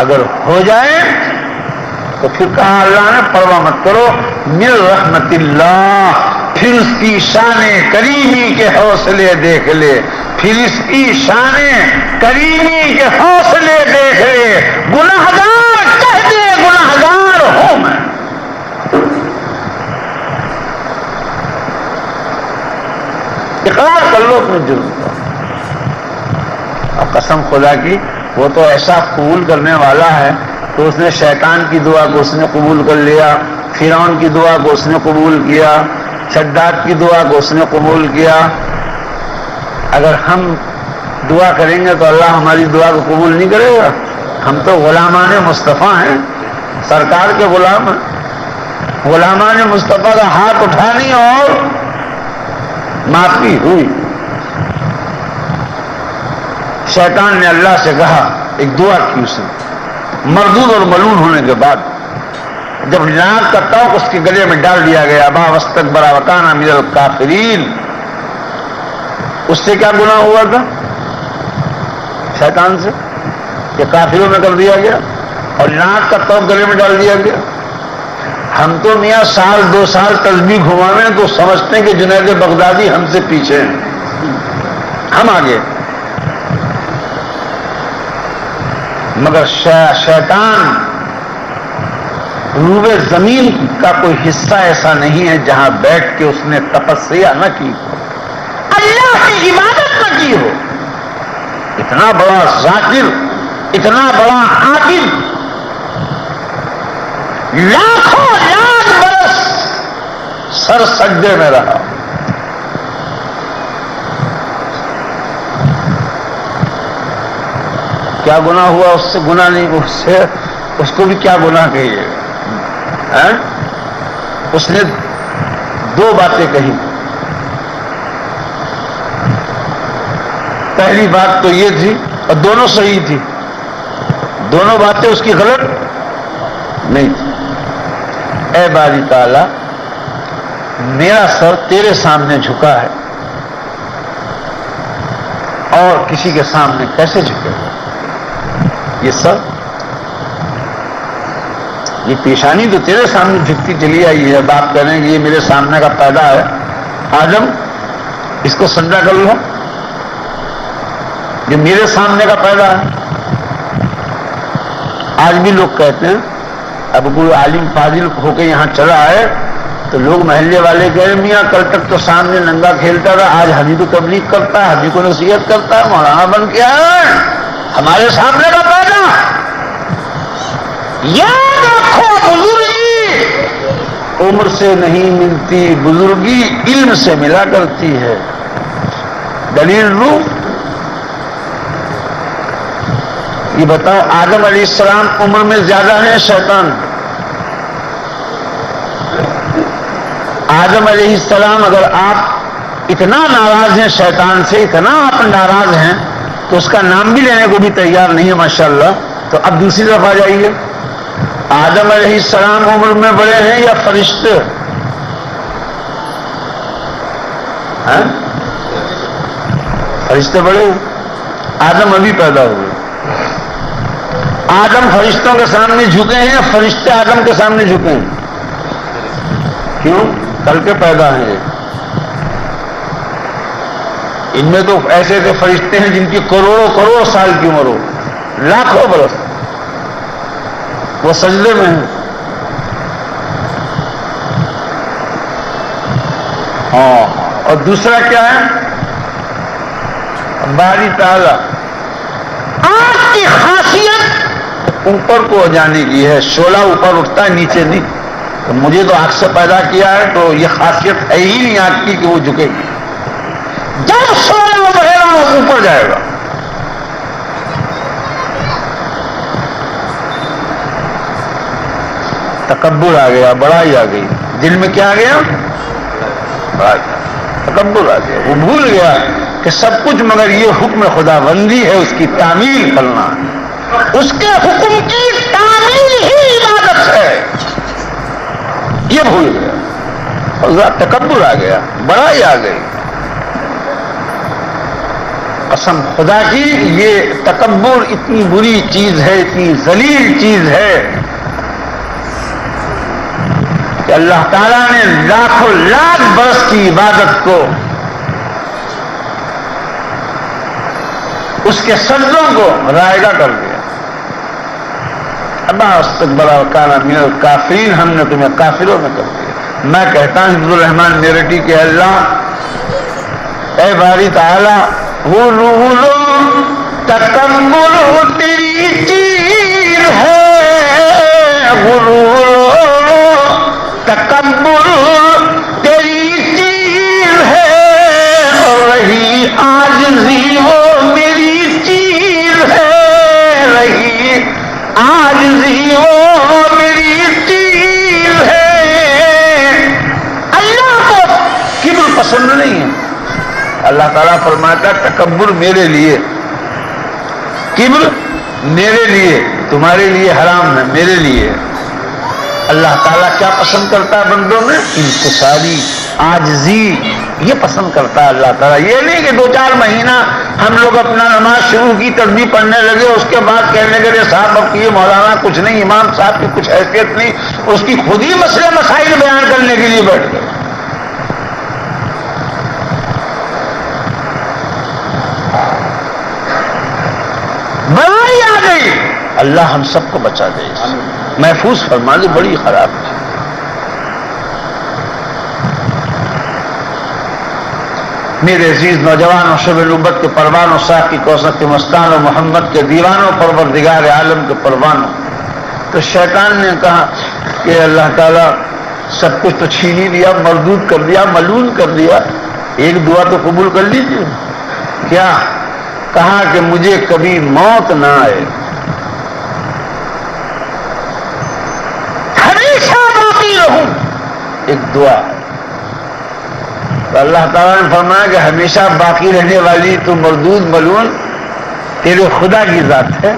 اگر ہو جائے تو پھر کہا اللہ نے پرواہ مت کرو، من رحمت اللہ، پھر اس کی شان کریمی کے حوصلے دیکھ لے، پھر اس کی شان کریمی کے حوصلے دیکھ لے، گناہگار کہہ دے گناہگار ہوں میں۔ اقرار کر لو اپنے جرم کا، اور قسم خدا کی وہ تو ایسا قبول کرنے والا ہے تو اس نے شیطان کی دعا کو اس نے قبول کر لیا، فرعون کی دعا کو اس نے قبول کیا، شداد کی دعا کو اس نے قبول کیا۔ اگر ہم دعا کریں گے تو اللہ ہماری دعا کو قبول نہیں کرے گا؟ ہم تو غلامان مصطفیٰ ہیں، سرکار کے غلام ہیں، غلامان مصطفیٰ کا ہاتھ اٹھانی اور معافی ہوئی۔ شیطان نے اللہ سے کہا، ایک دعا کی اس نے مردود اور ملعون ہونے کے بعد، جب لعنت کا توق اس کے گلے میں ڈال دیا گیا، ابا واستکبر وکان من الکافرین، اس سے کیا گناہ ہوا تھا شیطان سے کہ کافروں میں کر دیا گیا اور لعنت کا توق گلے میں ڈال دیا گیا۔ ہم تو میاں سال دو سال تسبیح گھماویں تو سمجھتے ہیں کہ جنید بغدادی ہم سے پیچھے ہیں، ہم آگے، مگر شیطان روبے زمین کا کوئی حصہ ایسا نہیں ہے جہاں بیٹھ کے اس نے تپسیا نہ کی، اللہ کی عبادت نہ کی ہو۔ اتنا بڑا ذاکر، اتنا بڑا عابد، لاکھوں لاکھ برس سر سجدے میں رہا، کیا گناہ ہوا اس سے؟ گناہ نہیں، اس کو بھی کیا گناہ کہیے؟ اس نے دو باتیں کہی، پہلی بات تو یہ تھی اور دونوں صحیح تھی، دونوں باتیں اس کی غلط نہیں تھی۔ اے باری تعالیٰ، میرا سر تیرے سامنے جھکا ہے اور کسی کے سامنے کیسے جھکے؟ یہ سر، یہ پیشانی تو تیرے سامنے جھکتی چلی آئی ہے، بات کریں کہ یہ میرے سامنے کا پیدا ہے، آدم اس کو سجدہ کر لو، یہ میرے سامنے کا پیدا ہے۔ آج بھی لوگ کہتے ہیں، اب کوئی عالم فاضل ہو کے یہاں چلا آئے تو لوگ محلے والے کہہ رہے میاں کل تک تو سامنے ننگا کھیلتا تھا، آج ہم ہی کو تبلیغ کرتا ہے، ہم ہی کو نصیحت کرتا ہے، مولانا بن کے آیا ہے، ہمارے سامنے کا پیدا۔ یاد رکھو، بزرگی عمر سے نہیں ملتی، بزرگی علم سے ملا کرتی ہے۔ دلیل رو، یہ بتاؤ آدم علیہ السلام عمر میں زیادہ ہیں شیطان؟ آدم علیہ السلام، اگر آپ اتنا ناراض ہیں شیطان سے، اتنا آپ ناراض ہیں تو اس کا نام بھی لینے کو بھی تیار نہیں ہے ماشاءاللہ، تو اب دوسری طرف آ جائیے، آدم علیہ السلام عمر میں بڑے ہیں یا فرشتے؟ فرشتے بڑے ہیں، آدم ابھی پیدا ہوئے۔ آدم فرشتوں کے سامنے جھکے ہیں یا فرشتے آدم کے سامنے جھکے ہیں؟ کیوں؟ کل کے پیدا ہیں۔ ان میں تو ایسے ایسے فرشتے ہیں جن کی کروڑوں کروڑ سال کی عمر ہو، لاکھوں برس، وہ سجدے میں ہیں۔ اور دوسرا کیا ہے؟ باری تعالیٰ آگ کی خاصیت اوپر کو جانے کی ہے، شعلہ اوپر اٹھتا ہے نیچے نہیں، تو مجھے تو آگ سے پیدا کیا ہے تو یہ خاصیت ہے ہی نہیں آگ کی کہ وہ جھکے گی، جب شعلہ ابھرے گا وہ اوپر جائے گا۔ تکبر آ گیا، بڑائی آ گئی، دل میں کیا آ گیا؟ تکبر آ گیا، وہ بھول گیا کہ سب کچھ مگر یہ حکم خدا بندی ہے، اس کی تعمیل کرنا، اس کے حکم کی تعمیل ہی عبادت ہے، یہ بھول گیا، اور تکبر آ گیا، بڑائی آ گئی۔ اور قسم خدا کی یہ تکبر اتنی بری چیز ہے، اتنی ذلیل چیز ہے کہ اللہ تعالیٰ نے لاکھوں لاکھ برس کی عبادت کو، اس کے سجدوں کو رائگاں کر دیا. ابا استکبر وکان من الکافرین، ہم نے تمہیں کافروں میں کر دیا. میں کہتا ہوں حفظ الرحمان میرٹھی کہ اللہ اے باری تعالی، غلو تکبر تیری چیز ہے، غلو تکبر تیری چیز ہے، اور رہی عاجزی وہ میری چیز ہے، رہی عاجزی وہ میری چیز ہے. اللہ کو کبر پسند نہیں ہے. اللہ تعالیٰ فرماتا تکبر میرے لیے، کبر میرے لیے، تمہارے لیے حرام ہے، میرے لیے. اللہ تعالیٰ کیا پسند کرتا ہے بندوں میں؟ انکساری، عاجزی، یہ پسند کرتا ہے اللہ تعالیٰ. یہ نہیں کہ 2-4 مہینہ ہم لوگ اپنا نماز شروع کی، تسبیح پڑھنے لگے، اس کے بعد کہنے لگے صاحب اب یہ مولانا کچھ نہیں، امام صاحب کی کچھ حیثیت نہیں، اس کی خود ہی مسئلے مسائل بیان کرنے کے لیے بیٹھ گئے. بڑائی آ گئی. اللہ ہم سب کو بچا دے، محفوظ فرما دے. بڑی خراب تھی. میرے عزیز نوجوانوں، شب نوبت کے پروانوں، ساقی کوثر کے مستانوں، محمد کے دیوانوں، پروردگار عالم کے پروانوں. تو شیطان نے کہا کہ اللہ تعالیٰ سب کچھ تو چھین ہی دیا، مردود کر دیا، ملعون کر دیا، ایک دعا تو قبول کر لیجیے. کیا کہا کہ مجھے کبھی موت نہ آئے، ہمیشہ باقی رہوں. ایک دعا. تو اللہ تعالیٰ نے فرمایا کہ ہمیشہ باقی رہنے والی تو مردود ملعون تیرے خدا کی ذات ہے،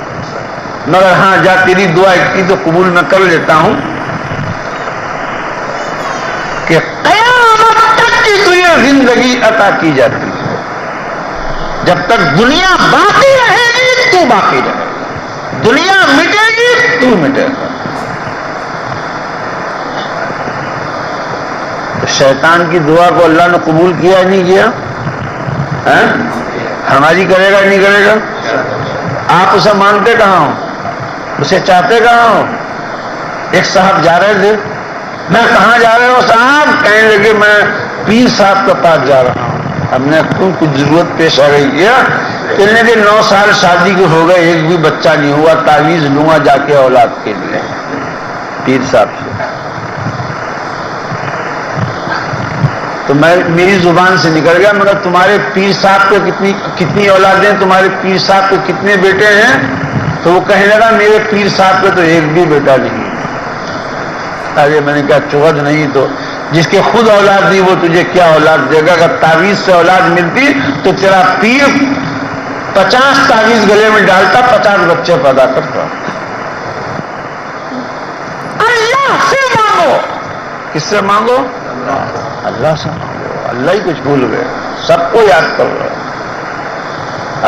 مگر ہاں جا تیری دعا اتنی تو قبول میں کر لیتا ہوں کہ قیامت تک کی تجھے زندگی عطا کی جاتی ہے. جب تک دنیا باقی رہے گی تو باقی رہے گی، دنیا مٹے گی تو مٹے گا. شیطان کی دعا کو اللہ نے قبول کیا نہیں کیا؟ ہماری کرے گا نہیں کرے گا؟ آپ اسے مانتے کہاں ہو؟ اسے چاہتے کہاں ہو؟ ایک صاحب جا رہے تھے. میں کہاں جا رہے ہو صاحب؟ کہنے لگے میں پیر صاحب کے پاس جا رہا ہوں. ہم نے کچھ ضرورت پیش آ گئی کیا. کہنے کے 9 سال شادی کے ہو گئے، ایک بھی بچہ نہیں ہوا، تعویذ لوں گا جا کے اولاد کے لیے پیر صاحب سے. تو میری زبان سے نکل گیا، مگر تمہارے پیر صاحب کو کتنی اولادیں، تمہارے پیر صاحب کو کتنے بیٹے ہیں؟ تو وہ کہنے لگا میرے پیر صاحب کو تو ایک بھی بیٹا نہیں. ارے میں نے کہا چوہد نہیں تو جس کے خود اولاد نہیں وہ تجھے کیا اولاد دے گا؟ اگر تعویذ سے اولاد ملتی تو تیرا پیر 50 تعویذ گلے میں ڈالتا، 50 بچے پیدا کرتا. اللہ سے مانگو. کس سے مانگو؟ اللہ سے مانگو. اللہ ہی کچھ بھول گئے، سب کو یاد کر رہے.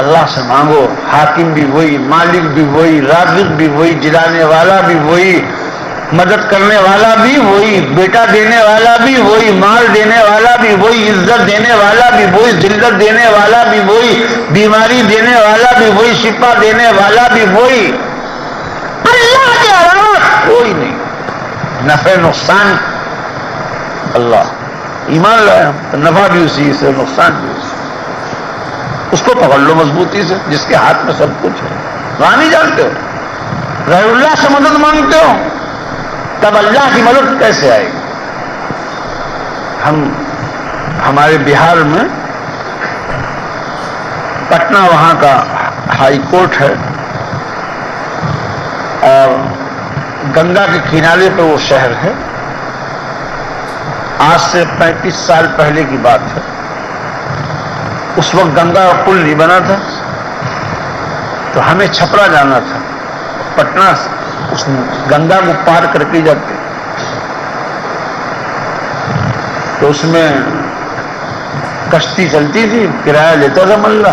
اللہ سے مانگو. حاکم بھی وہی، مالک بھی وہی، رازق بھی وہی، جلانے والا بھی وہی، مدد کرنے والا بھی وہی، بیٹا دینے والا بھی وہی، مال دینے والا بھی وہی، عزت دینے والا بھی وہی، ذلت دینے والا بھی وہی، بیماری دینے والا بھی وہی، شفا دینے والا بھی وہی. اللہ کے علاوہ کوئی نہیں. نفع نقصان اللہ. ایمان لایا تو نفع بھی اسی سے، نقصان بھی اسی. اس کو پکڑ لو مضبوطی سے، جس کے ہاتھ میں سب کچھ ہے. وہاں نہیں جانتے ہو، غیر اللہ سے مدد مانگتے ہو، تب اللہ کی مدد کیسے آئے گی؟ ہمارے بہار میں پٹنہ وہاں کا ہائی کورٹ ہے، اور گنگا کے کنارے پہ وہ شہر ہے. آج سے 35 سال پہلے کی بات ہے. اس وقت گنگا کا پل نہیں بنا تھا، تو ہمیں چھپرا جانا تھا. پٹنہ اس گنگا کو پار کر کے جاتے، تو اس میں کشتی چلتی تھی، کرایہ لیتا تھا ملہ.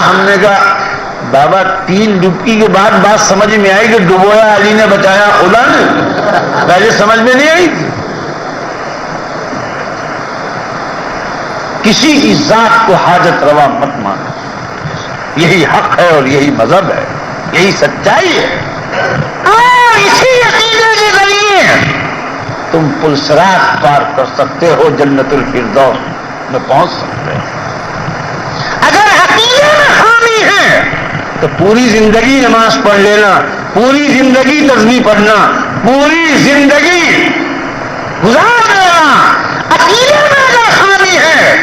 ہم نے کہا بابا 3 ڈبکی کے بعد بات سمجھ میں آئی کہ ڈبویا علی نے بچایا خدا نے، پہلے سمجھ میں نہیں آئی تھی۔ کسی کی ذات کو حاجت روا مت مانو، یہی حق ہے اور یہی مذہب ہے، یہی سچائی ہے، اور اسی عقیدے کے ذریعے تم پلسرات پار کر سکتے ہو، جنت الفردوس میں پہنچ سکتے ہو۔ اگر عقیدے میں خامی ہے تو پوری زندگی نماز پڑھ لینا، پوری زندگی تسبیح پڑھنا، پوری زندگی گزار لینا، عقیدے میں اگر خامی ہے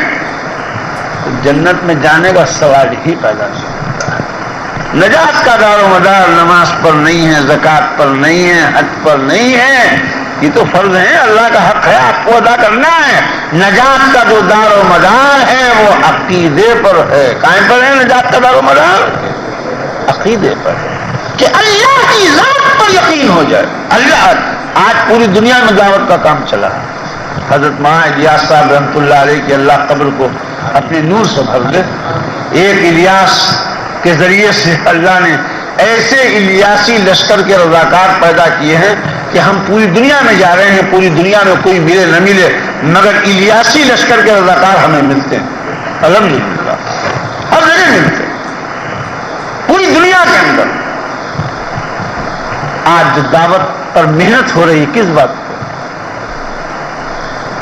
تو جنت میں جانے کا سوال ہی پیدا نہیں ہوتا ہے۔ نجات کا دار و مدار نماز پر نہیں ہے، زکوٰۃ پر نہیں ہے، حج پر نہیں ہے، یہ تو فرض ہے، اللہ کا حق ہے، آپ کو ادا کرنا ہے۔ نجات کا جو دار و مدار ہے وہ عقیدے پر ہے۔ کائیں پر ہے نجات کا دار و مدار؟ عقیدے پر ہے کہ اللہ کی ذات پر یقین ہو جائے۔ اللہ آج پوری دنیا میں دعوت کا کام چلا ہے۔ حضرت ماں الیاس صاحب رحمۃ اللہ علیہ کی اللہ قبر کو اپنے نور سے بھر دے۔ ایک الیاس کے ذریعے سے اللہ نے ایسے الیاسی لشکر کے رضاکار پیدا کیے ہیں کہ ہم پوری دنیا میں جا رہے ہیں، پوری دنیا میں کوئی ملے نہ ملے مگر الیاسی لشکر کے رضاکار ہمیں ملتے ہیں، الحمدللہ ہر جگہ ملتے ہیں پوری دنیا کے اندر۔ آج جو دعوت پر محنت ہو رہی ہے کس بات پر؟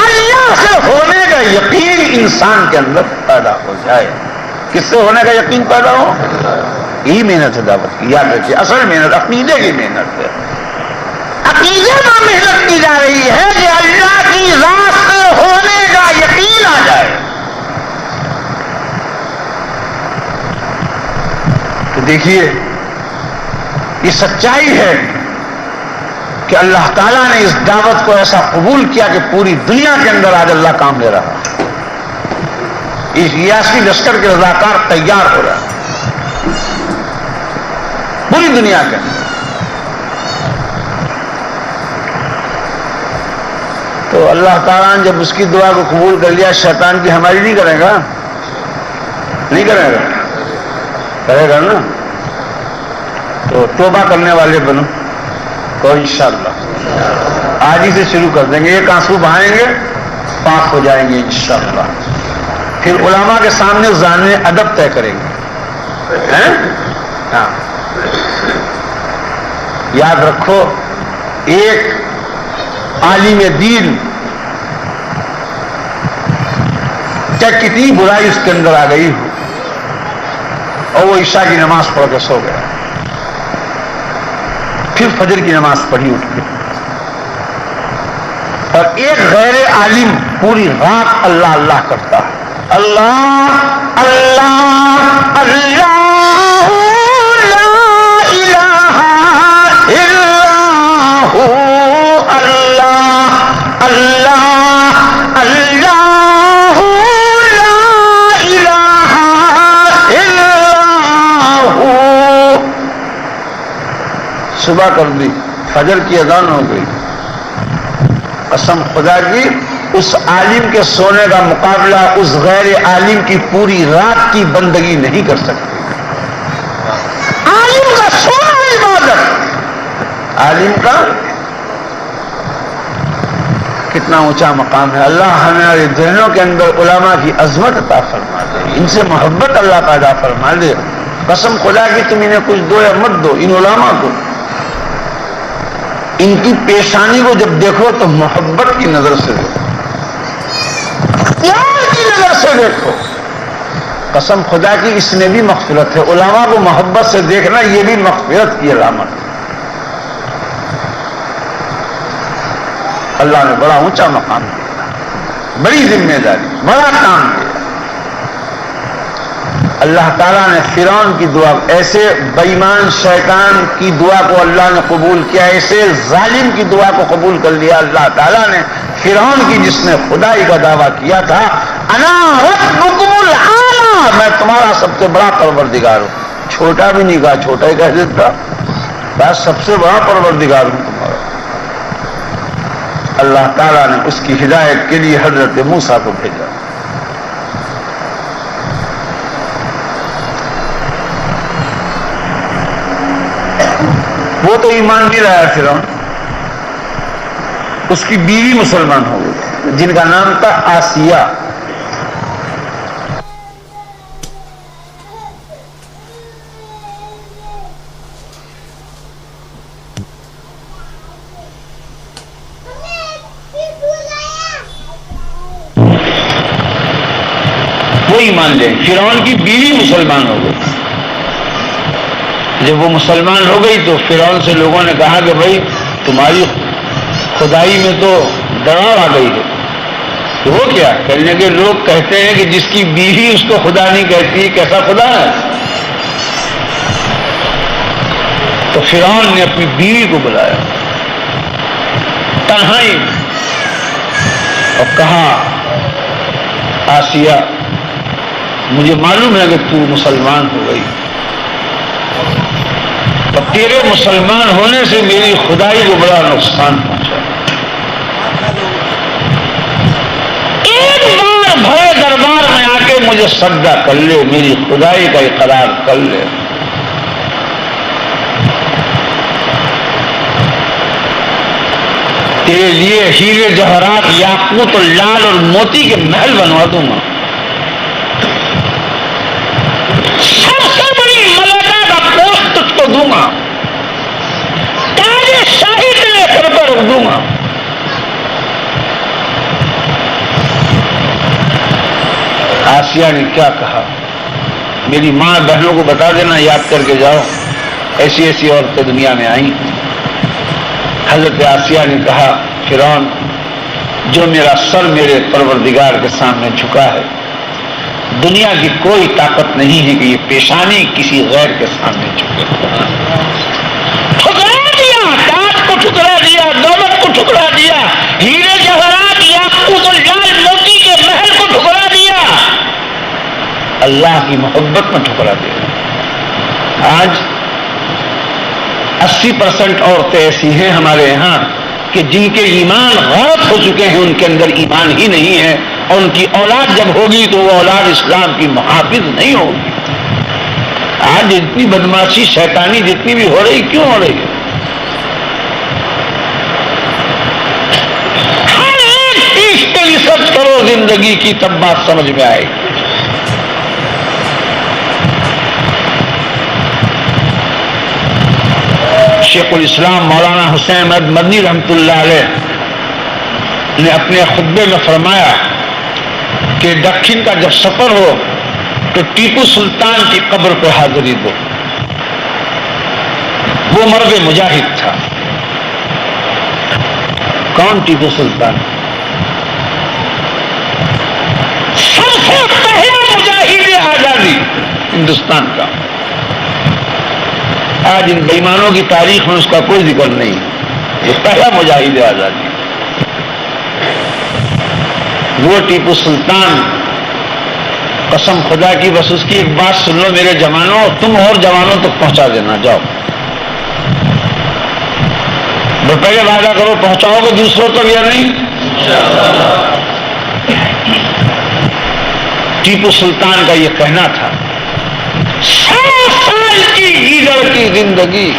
اللہ سے ہونے کا یقین انسان کے اندر پیدا ہو جائے۔ کس سے ہونے کا یقین پیدا ہو؟ یہی محنت ہے دعوت کی، یاد رکھیے، اصل محنت عقیدے کی محنت ہے۔ عقیدے میں محنت کی جا رہی ہے کہ اللہ کی ذات سے ہونے کا یقین آ جائے۔ تو دیکھیے یہ سچائی ہے کہ اللہ تعالیٰ نے اس دعوت کو ایسا قبول کیا کہ پوری دنیا کے اندر آج اللہ کام لے رہا ہے۔ اس ریاسی لشکر کے رضاکار تیار ہو رہا ہے پوری دنیا کے اندر۔ تو اللہ تعالیٰ نے جب اس کی دعا کو قبول کر لیا، شیطان کی ہماری نہیں کرے گا؟ نہیں کرے گا؟ کرے گا نا؟ تو توبہ کرنے والے بنو تو انشاءاللہ آج ہی سے شروع کر دیں گے، ایک آنسو بہائیں گے پاک ہو جائیں گے انشاءاللہ۔ پھر علماء کے سامنے ضامن ادب طے کریں گے۔ ہاں یاد رکھو، ایک عالم دین چاہے کتنی برائی اس کے اندر آ گئی ہو اور وہ عشاء کی نماز پڑھ کے سو گیا، پھر فجر کی نماز پڑھی اٹھ کے، اور ایک غیر عالم پوری رات اللہ اللہ کرتا ہے، اللہ اللہ اللہ لا الہ الا ہو، اللہ اللہ اللہ لا الہ الا ہو۔ صبح کر دی، فجر کی اذان ہو گئی، قسم خدا کی اس عالم کے سونے کا مقابلہ اس غیر عالم کی پوری رات کی بندگی نہیں کر سکتی۔ عالم کا سونا عبادت، عالم کا کتنا اونچا مقام ہے۔ اللہ ہمارے ذہنوں کے اندر علماء کی عظمت عطا فرما دے، ان سے محبت اللہ پیدا فرما دے۔ قسم خدا کی تم انہیں کچھ دو یا مت دو، ان علماء کو، ان کی پیشانی کو جب دیکھو تو محبت کی نظر سے دیکھو، پیار کی نظر سے دیکھو۔ قسم خدا کی اس میں بھی مغفرت ہے، علماء کو محبت سے دیکھنا یہ بھی مغفرت کی علامت ہے۔ اللہ نے بڑا اونچا مقام دیا، بڑی ذمہ داری، بڑا کام دیا۔ اللہ تعالیٰ نے فرعون کی دعا، ایسے بے ایمان شیطان کی دعا کو اللہ نے قبول کیا، ایسے ظالم کی دعا کو قبول کر لیا اللہ تعالیٰ نے۔ فرعون کی جس نے خدائی کا دعویٰ کیا تھا، انا ربکم الاعلی، میں تمہارا سب سے بڑا پروردگار ہوں، چھوٹا بھی نہیں کہا، چھوٹا ہی کہہ دیتا، بس سب سے بڑا پروردگار ہوں تمہارا۔ اللہ تعالیٰ نے اس کی ہدایت کے لیے حضرت موسیٰ کو بھیجا۔ وہ تو ایمان نہیں لایا فرعون، اس کی بیوی مسلمان ہو گئی جن کا نام تھا آسیہ. وہ ایمان لے. فرعون کی بیوی مسلمان ہو گئی. جب وہ مسلمان ہو گئی تو فرعون سے لوگوں نے کہا کہ بھائی تمہاری خدائی میں تو ڈراو آ گئی ہے. تو وہ کیا کہنے کے لوگ کہتے ہیں کہ جس کی بیوی اس کو خدا نہیں کہتی کیسا خدا ہے. تو فرعون نے اپنی بیوی کو بلایا تنہائی اور کہا آسیہ مجھے معلوم ہے کہ تو مسلمان ہو گئی، تو تیرے مسلمان ہونے سے میری خدائی کو بڑا نقصان پہنچا. ایک بار بھرے دربار میں آ کے مجھے سجدہ کر لے، میری خدائی کا اقرار کر لے. تیرے لیے ہیرے جواہرات یاقوت اور لال اور موتی کے محل بنوا دوں گا. سب سے بڑی ملکہ کا پوسٹ تجھ کو دوں گا. تاج شاہی تیرے سر پر رکھ دوں گا. آسیہ نے کیا کہا؟ میری ماں بہنوں کو بتا دینا، یاد کر کے جاؤ ایسی ایسی عورتیں دنیا میں آئیں. حضرت آسیہ نے کہا فرعون جو میرا سر میرے پروردگار کے سامنے جھکا ہے، دنیا کی کوئی طاقت نہیں ہے کہ یہ پیشانی کسی غیر کے سامنے جھکے. ٹھکرا دیا، تاج کو ٹھکرا دیا، دولت کو ٹھکرا دیا، ہیرے جواہرات یاقوت اور لال موتی کے محل کو ٹھکرا دیا، اللہ کی محبت میں ٹھکرا دیا. آج 80% عورتیں ایسی ہیں ہمارے یہاں کہ جن کے ایمان غلط ہو چکے ہیں، ان کے اندر ایمان ہی نہیں ہے، اور ان کی اولاد جب ہوگی تو وہ اولاد اسلام کی محافظ نہیں ہوگی. آج اتنی بدماشی شیطانی جتنی بھی ہو رہی، کیوں ہو رہی ہے؟ ہر ایک چیز پہ ریسرچ کرو زندگی کی، تب بات سمجھ میں آئے گی. شیخ الاسلام مولانا حسین احمد مدنی رحمۃ اللہ علیہ نے اپنے خطبے میں فرمایا کہ دکن کا جب سفر ہو تو ٹیپو سلطان کی قبر پہ حاضری دو. وہ مرد مجاہد تھا. کون ٹیپو سلطان؟ سب سے پہلا مجاہد آزادی ہندوستان کا. آج ان بےایمانوں کی تاریخ میں اس کا کوئی ذکر نہیں. یہ پہلا مجاہد آزادی وہ ٹیپو سلطان. قسم خدا کی بس اس کی ایک بات سن لو میرے جوانوں، تم اور جوانوں تک پہنچا دینا. جاؤ پہلے وعدہ کرو پہنچاؤ گے دوسروں تک یا نہیں؟ ٹیپو سلطان کا یہ کہنا تھا 100 سال کی گیدڑ کی زندگی.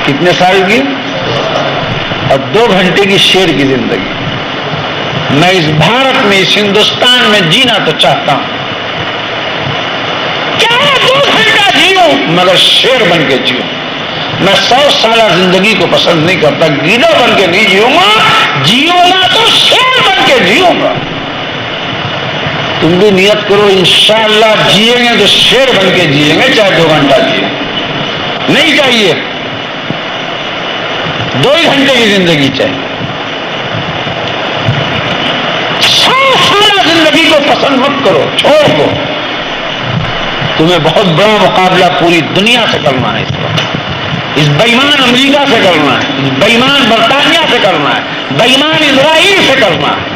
کتنے سال کی؟ اور 2 گھنٹے کی شیر کی زندگی. میں اس بھارت میں، اس ہندوستان میں جینا تو چاہتا ہوں، کیا 2 گھنٹہ جیوں مگر شیر بن کے جیوں. میں 100 سالہ زندگی کو پسند نہیں کرتا. گیدڑ بن کے نہیں جیوں گا، جیوں گا تو شیر بن کے جیوں گا. تم بھی نیت کرو انشاءاللہ جیئیں گے تو شیر بن کے جیئیں گے، چاہے 2 گھنٹہ جیئیں. نہیں چاہیے 2 ہی گھنٹے کی زندگی چاہیے. 100 سالہ زندگی کو پسند مت کرو، چھوڑ دو. تمہیں بہت بڑا مقابلہ پوری دنیا سے کرنا ہے. اس وقت اس بےایمان امریکہ سے کرنا ہے، اس بےایمان برطانیہ سے کرنا ہے، بےایمان اسرائیل سے کرنا ہے.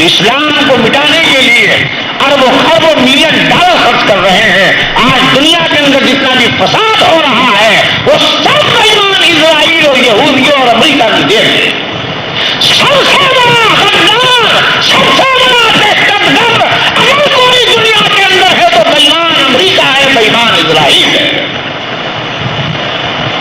اسلام کو مٹانے کے لیے اربوں خربوں ملین ڈالر خرچ کر رہے ہیں. آج دنیا کے اندر جتنا بھی فساد ہو رہا ہے وہ سب بےایمان اسرائیل اور یہودیوں اور امریکہ کی دین ہے. سب سے بڑا غدار، سب سے بڑا دہشت گرد اگر کوئی دنیا کے اندر ہے تو بےایمان امریکہ ہے، بےایمان اسرائیل ہے.